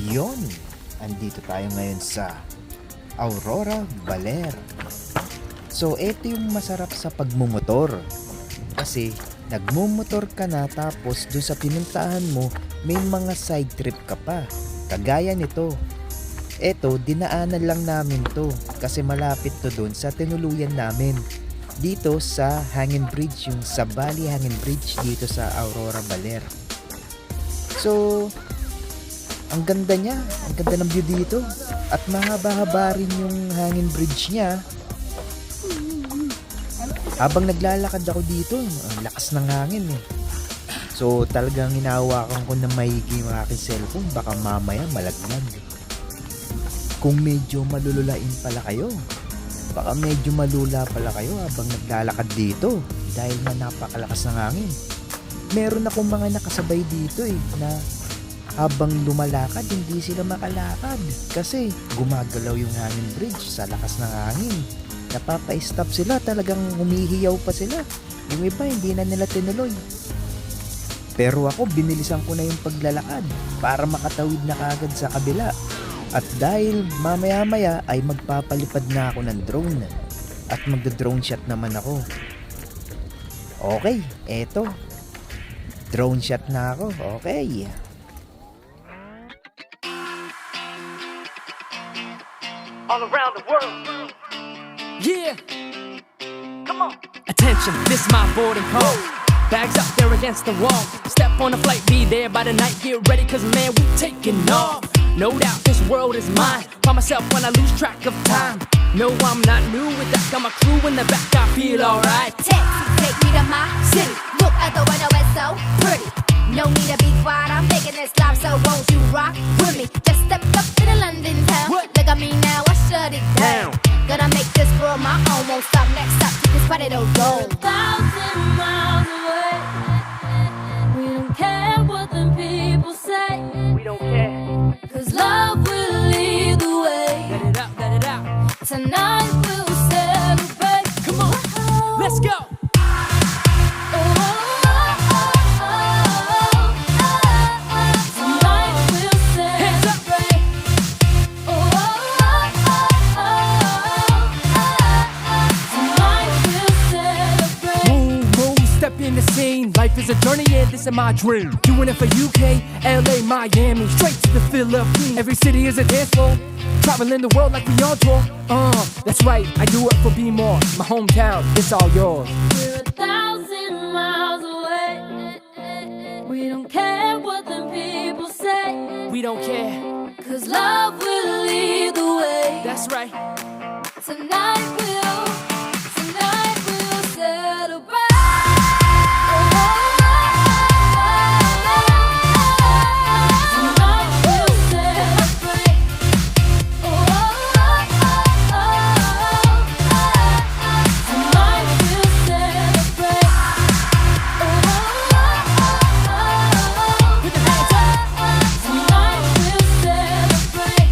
Yon, andito tayo ngayon sa Aurora Baler. So, ito yung masarap sa pagmumotor. Kasi, nagmumotor ka na tapos doon sa pinuntahan mo, may mga side trip ka pa. Kagaya nito. Ito, dinaanan lang namin to kasi malapit to doon sa tinuluyan namin. Dito sa Hangin Bridge, yung Zabali Hangin Bridge dito sa Aurora Baler. So, ang ganda niya, ang ganda ng view dito. At mahaba-haba rin yung Hangin Bridge niya. Habang naglalakad ako dito, ang lakas ng hangin eh. So talagang hinahawakan ko na maigi yung aking cellphone, baka mamaya malaglag. Kung medyo malululain pala kayo, baka medyo malula pala kayo habang naglalakad dito dahil na napakalakas ng hangin. Meron akong mga nakasabay dito eh na habang lumalakad hindi sila makalakad kasi gumagalaw yung hangin bridge sa lakas ng hangin. Napapa-stop sila, talagang humihiyaw pa sila. Yung iba hindi na nila tinuloy. Pero ako binilisan ko na yung paglalakad para makatawid na kagad sa kabila. At dahil mamaya-maya ay magpapalipad na ako ng drone at magdo-drone shot naman ako. Okay, eto. Drone shot na ako. Okay. All around the world. Yeah. Come on. Attention, this my boarding call. Bags up there against the wall. Step on the flight, be there by the night. Get ready, cause man, we taking off. No doubt this world is mine. Find myself when I lose track of time. No, I'm not new with that. Got my crew in the back, I feel alright. Taxi, take me to my city. Look at the window, it's so pretty. No need to be quiet, I'm making this live, so won't you rock with me? Just step up to the London town. What? Look at me now, I shut it down. Gonna make this world my own, won't stop, next up, this party don't go. 1,000 miles away. We don't care what the people say. We don't care. Cause love will lead the way. Let it out, let it out. Tonight we'll celebrate. Come on, let's go. Tonight we'll Hands up. celebrate. Tonight we'll celebrate. Move, move, step in the scene. Life is a journey and this is my dream. Doing it for UK, LA, Miami, straight to the Philippines. Every city is a dance floor. Traveling the world like we on tour. That's right, I do it for B-More. My hometown, it's all yours. We're 1,000 miles away. We don't care what the people say. We don't care. Cause love will lead the way. That's right. Tonight we'll celebrate. Tonight we'll celebrate. Tonight we'll celebrate. Put your hands up. Tonight we'll celebrate. Tonight we'll celebrate.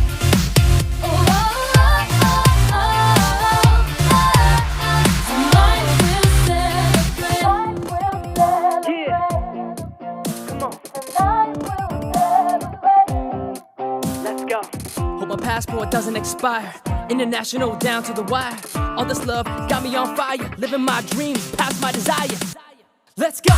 Yeah. Come on, let's go. Hope my passport doesn't expire. International down to the wire. All this love got me on fire. Living my dreams past my desire. Let's go.